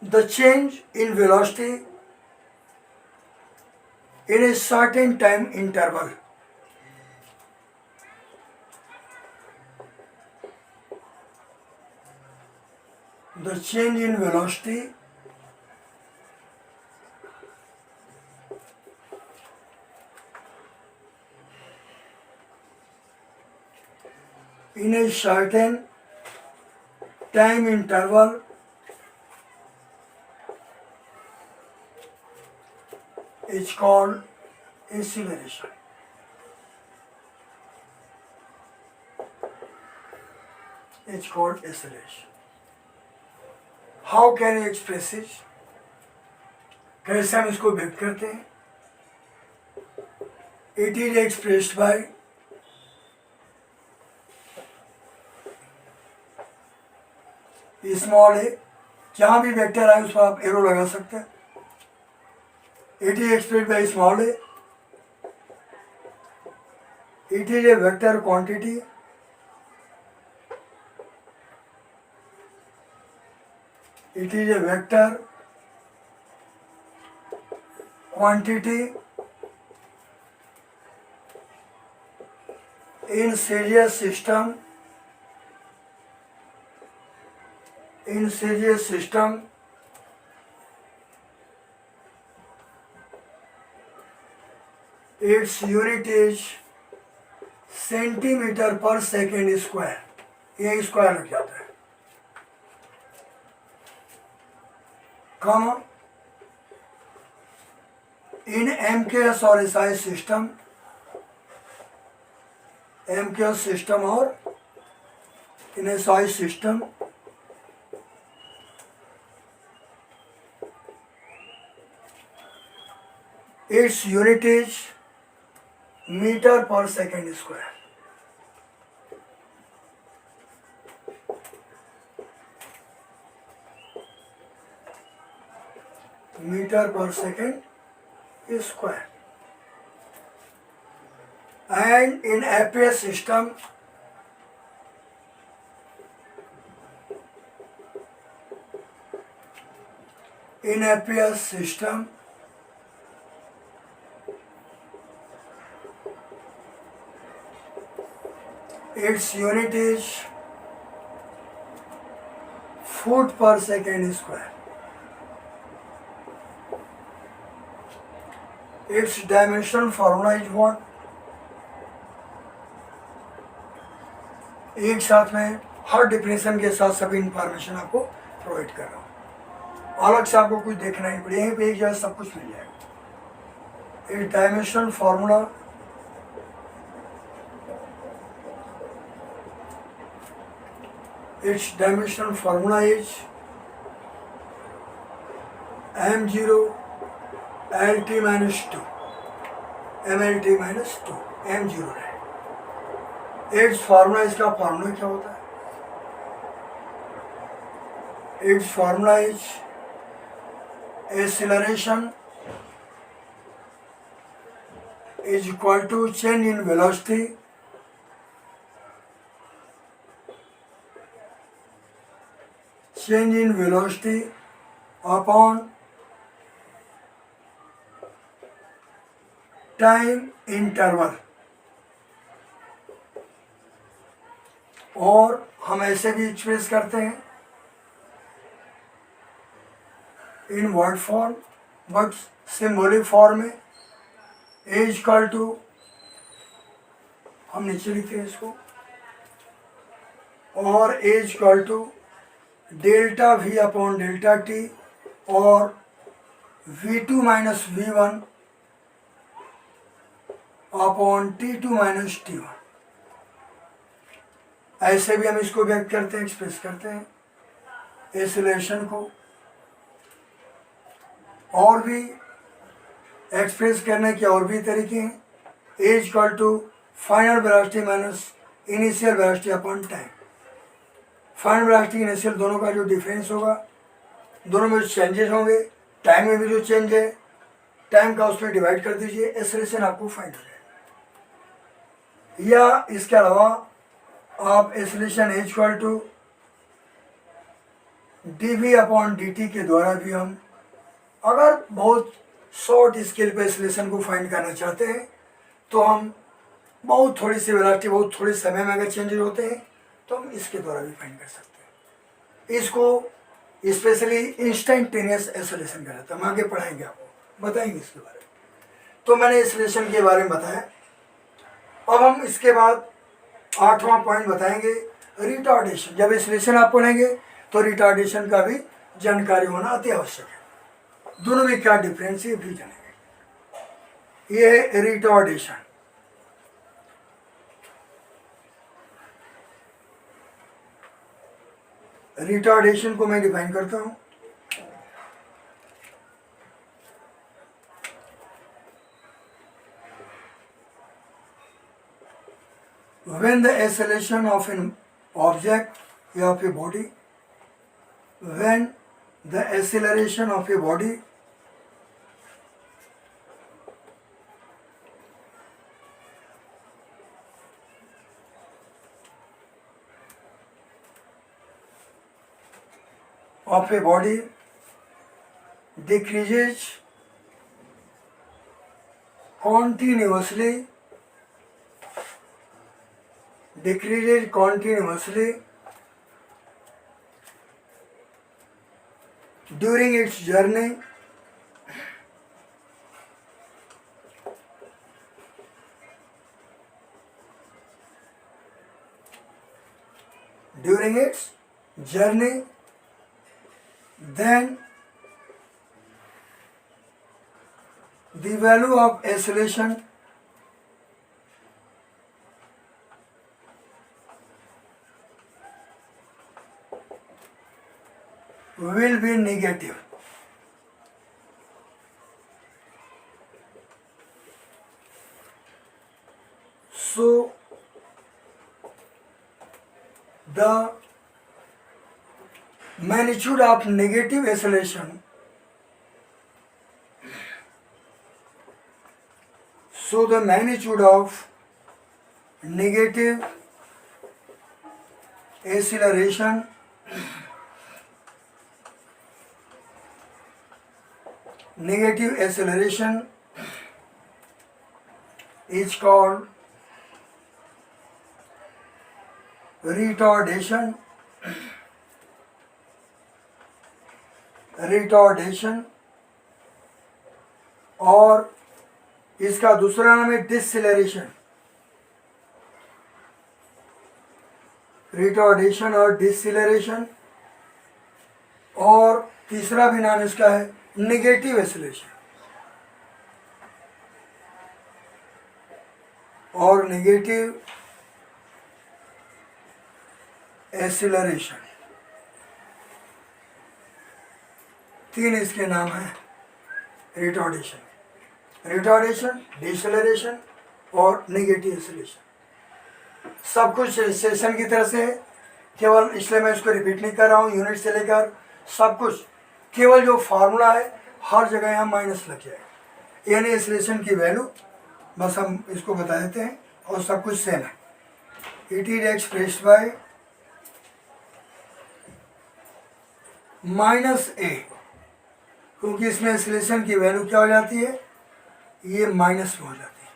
the change in velocity in a certain time interval. The change in velocity in a certain time interval is called acceleration. It's called acceleration. How can you express it? कैसे हम इसको व्यक्त करते हैं? It is expressed by small a. जहाँ भी vector आए उस पर आप एरो लगा सकते हैं. It is expressed by small a. It is a vector quantity It is a vector quantity in series system. In series system, its unit is centimetre per second square, ये square लग जाता है, comma in MKS और SI system, MKS system और in SI system its unit is metre per second square. Metre per second square. And in APS system, its unit is foot per second square. Its dimensional formula is what? एक साथ में हर definition के साथ सभी information आपको provide कर रहा हूँ, अलग से आपको कुछ देखना ही पड़ेगा, यहीं पे एक जगह सब कुछ मिल जाएगा. It's dimensional formula is m0 lt minus 2 mlt minus 2 m0 है. इट्स फार्मूला, इसका फार्मूला क्या होता है? It's formula is acceleration is equal to change in velocity upon time interval. और हम ऐसे भी एक्सप्रेस करते हैं in word form, but symbolic form में एज इक्वल टू, हम नीचे लिखते हैं इसको, और as equal to delta v upon delta t और V2 minus V1 upon T2 minus T1. ऐसे भी हम इसको व्यक्त करते हैं, एक्सप्रेस करते हैं एक्सीलरेशन को. और भी एक्सप्रेस करने के और भी तरीके हैं. As equal to final velocity minus initial velocity upon time. Final velocity initial दोनों का जो डिफरेंस होगा, दोनों में जो चेंजेस होंगे, टाइम में भी जो चेंज है, टाइम का उसमें डिवाइड कर दीजिए, एक्सीलरेशन आपको फाइंड हो जाएगा. या इसके अलावा आप acceleration as equal to dv upon dt के द्वारा भी हम, अगर बहुत शॉर्ट स्केल पे एक्सीलरेशन को फाइंड करना चाहते हैं तो हम बहुत थोड़ी सी वेलोसिटी, बहुत थोड़े समय में अगर चेंजेस होते हैं तो हम इसके द्वारा भी फाइंड कर सकते हैं. इसको स्पेशली इंस्टेंटेनियस एक्सीलरेशन कहते हैं. हम आगे पढ़ाएंगे, आपको बताएंगे इसके बारे में. तो मैंने एक्सीलरेशन के बारे में बताया. अब हम इसके बाद 8वां पॉइंट बताएंगे, रिटार्डेशन. जब एक्सीलरेशन आप पढ़ेंगे तो रिटार्डेशन का भी जानकारी होना अति आवश्यक है. दोनों में क्या डिफरेंस है भी जानेंगे. ये रिटार्डेशन, रिटार्डेशन को मैं डिफाइन करता हूं. When the acceleration of an object या of a body, when the acceleration of a body of a body decreases continuously during its journey then the value of acceleration will be negative. So the magnitude of negative acceleration, negative acceleration is called retardation और इसका दूसरा नाम है डिसएलेरेशन। Retardation और डिसएलेरेशन, और तीसरा भी नाम इसका है नेगेटिव एक्सेलरेशन और नेगेटिव एक्सेलरेशन। तीन इसके नाम हैं, रिटार्डेशन, डिसएलेरेशन और नेगेटिव एक्सेलरेशन। सब कुछ सेशन की तरह से है, केवल इसलिए मैं इसको रिपीट नहीं कर रहा हूँ। यूनिट से लेकर सब कुछ, केवल जो फार्मूला है हर जगह यहाँ माइनस लग जाएगा, यानी एक्सेलरेशन की वैल्यू बस हम इसको बता देते हैं और सब कुछ सेम है। It is expressed by -a, क्योंकि इसमें एक्सेलरेशन की वैल्यू क्या हो जाती है, ये माइनस में हो जाती है।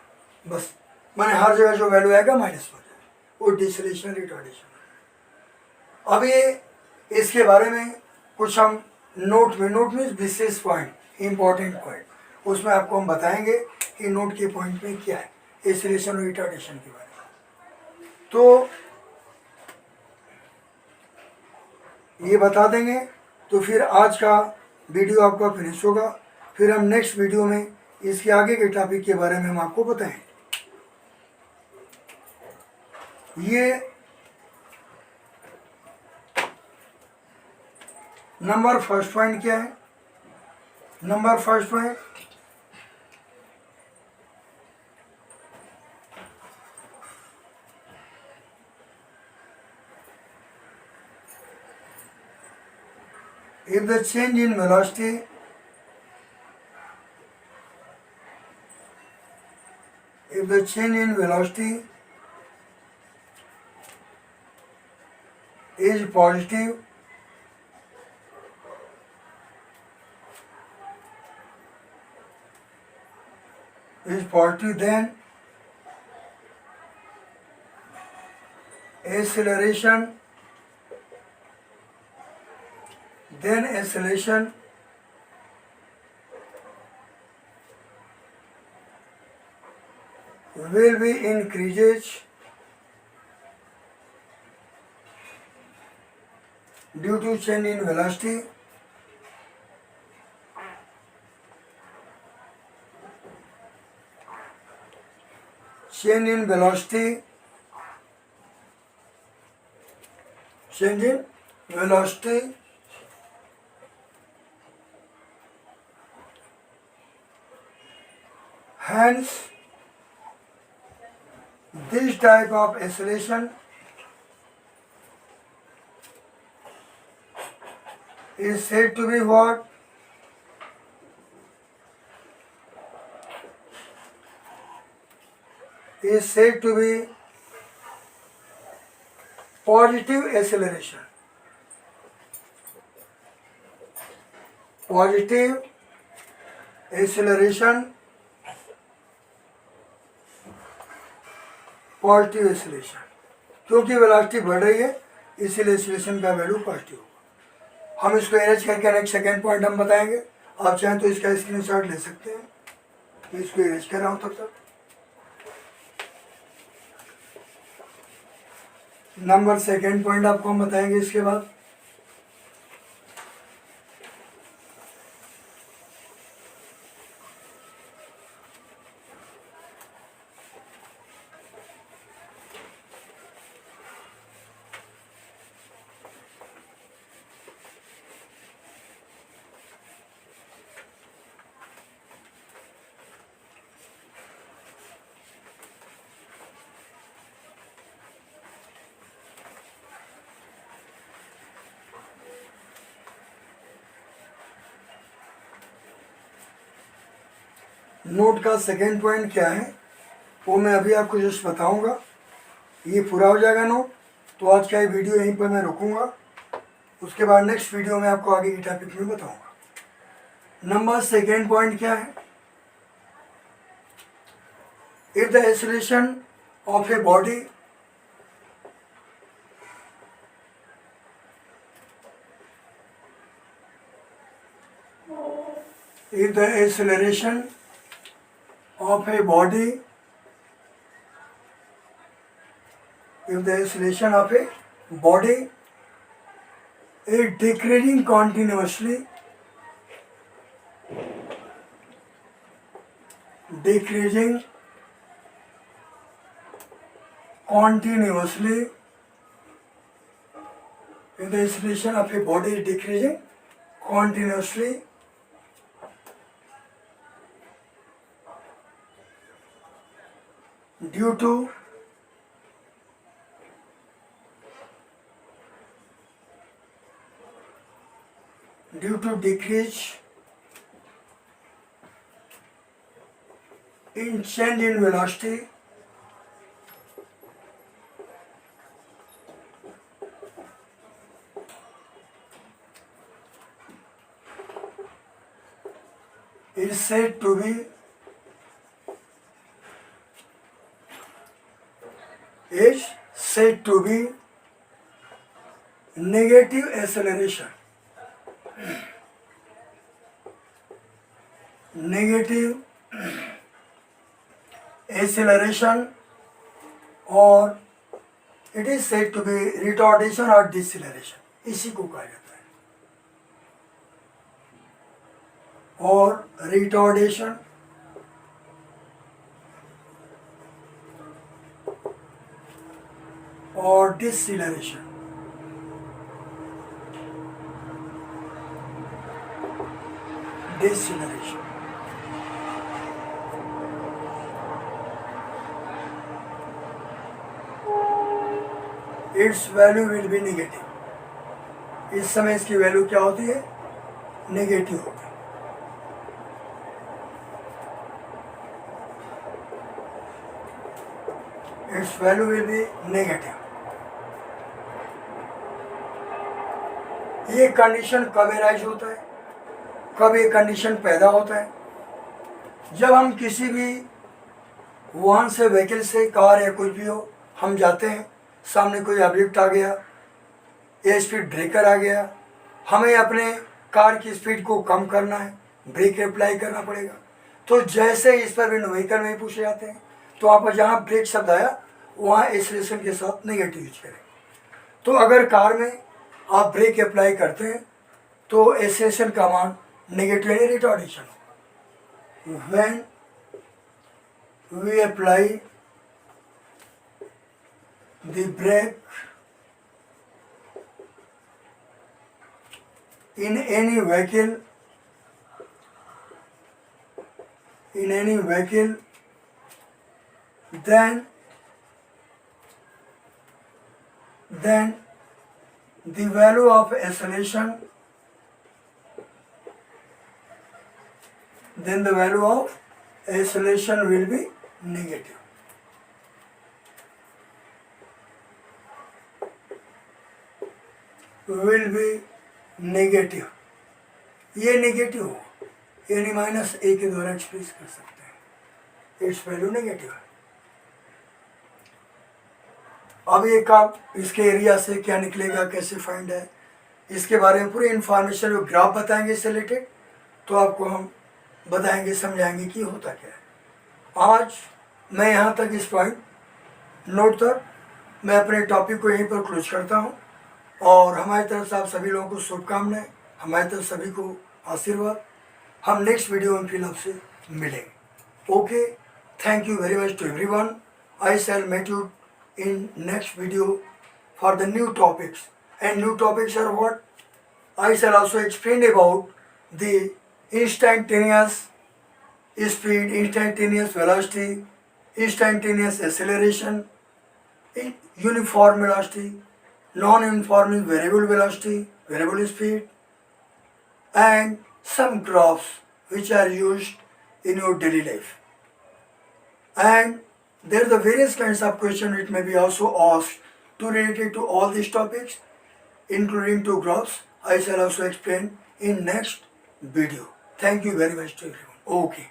बस मैंने हर जगह जो वैल्यू आएगा माइनस में हो जाएगा, वो डिसलेशन रिटार्डेशन। अब ये इसके बारे में कुछ हम नोट में विशेष पॉइंट, इम्पोर्टेंट पॉइंट, उसमें आपको हम बताएंगे कि नोट के पॉइंट में क्या है एक्सेलरेशन और रिटार्डेशन के बारे में। तो ये बता देंगे तो फिर आज का वीडियो आपका फिनिश होगा। फिर हम नेक्स्ट वीडियो में इसके आगे के टॉपिक के बारे में हम आपको बताएंगे। ये नंबर फर्स्ट पॉइंट क्या है? Number first point, if the change in velocity is positive, then acceleration will be increases due to change in velocity, change in velocity, hence this type of acceleration is said to be what? Is said to be positive acceleration. Positive acceleration, positive acceleration, क्योंकि velocity बढ़ रही है इसीलिए acceleration का value positive होगा। हम इसको arrange करके नेक्स्ट सेकेंड पॉइंट हम बताएंगे। आप चाहें तो इसका स्क्रीनशॉट ले सकते हैं। मैं इसको अरेंज कर रहा हूँ तब तक। नंबर सेकेंड पॉइंट आपको हम बताएंगे इसके बाद। नोट का सेकेंड पॉइंट क्या है वो मैं अभी आपको जस्ट बताऊंगा। ये पूरा हो जाएगा नोट, तो आज का ये वीडियो यहीं पर मैं रुकूंगा। उसके बाद नेक्स्ट वीडियो में आपको आगे की टॉपिक में बताऊंगा। नंबर सेकेंड पॉइंट क्या है? If the acceleration of a body if the acceleration of a body is decreasing continuously if the acceleration of a body is decreasing continuously due to decrease in change in velocity is said to be negative acceleration. Negative acceleration, और it is said to be retardation or deceleration, इसी को कहा जाता है। और retardation और deceleration, its value will be negative. इस समय इसकी वैल्यू क्या होती है? नेगेटिव होती है। its value will be negative. ये कंडीशन कब अराइज होता है, कब ये कंडीशन पैदा होता है? जब हम किसी भी वाहन से, व्हीकल से, कार या कुछ भी हो, हम जाते हैं, सामने कोई ऑब्जेक्ट आ गया या स्पीड ब्रेकर आ गया, हमें अपने कार की स्पीड को कम करना है, ब्रेक अप्लाई करना पड़ेगा। तो जैसे इस पर भी व्हीकल में पूछे जाते हैं, तो आप जहाँ ब्रेक शब्द आया वहाँ एक्सेलरेशन के साथ नेगेटिव यूज करें। तो अगर कार में आप ब्रेक अप्लाई करते हैं तो एक्सेलरेशन का मान नेगेटिव यानी रिटार्डेशन हो। When we apply the brake in any vehicle, then the value of acceleration, will be negative. ये नेगेटिव हो, यानी माइनस ए के द्वारा एक्सप्रेस कर सकते हैं, इट्स वैल्यू नेगेटिव है। अब एक आप इसके एरिया से क्या निकलेगा, कैसे फाइंड है, इसके बारे में पूरी इन्फॉर्मेशन जो ग्राफ बताएंगे इससे रिलेटेड, तो आपको हम बताएंगे, समझाएंगे कि होता क्या है। आज मैं यहाँ तक इस पॉइंट नोट तक मैं अपने टॉपिक को यहीं पर क्लोज करता हूँ, और हमारी तरफ से आप सभी लोगों को शुभकामनाएं, हमारी तरफ सभी को आशीर्वाद। हम नेक्स्ट वीडियो में फिर आपसे मिलेंगे। Okay, thank you very much to everyone. I shall meet you in next video for the new topics. And new topics are what? I shall also explain about the instantaneous speed, instantaneous velocity, instantaneous acceleration, uniform velocity, non-uniform is variable velocity, variable speed, and some graphs which are used in your daily life. And there are the various kinds of questions which may be also asked related to all these topics, including two graphs. I shall also explain in next video. Thank you very much to everyone. Okay.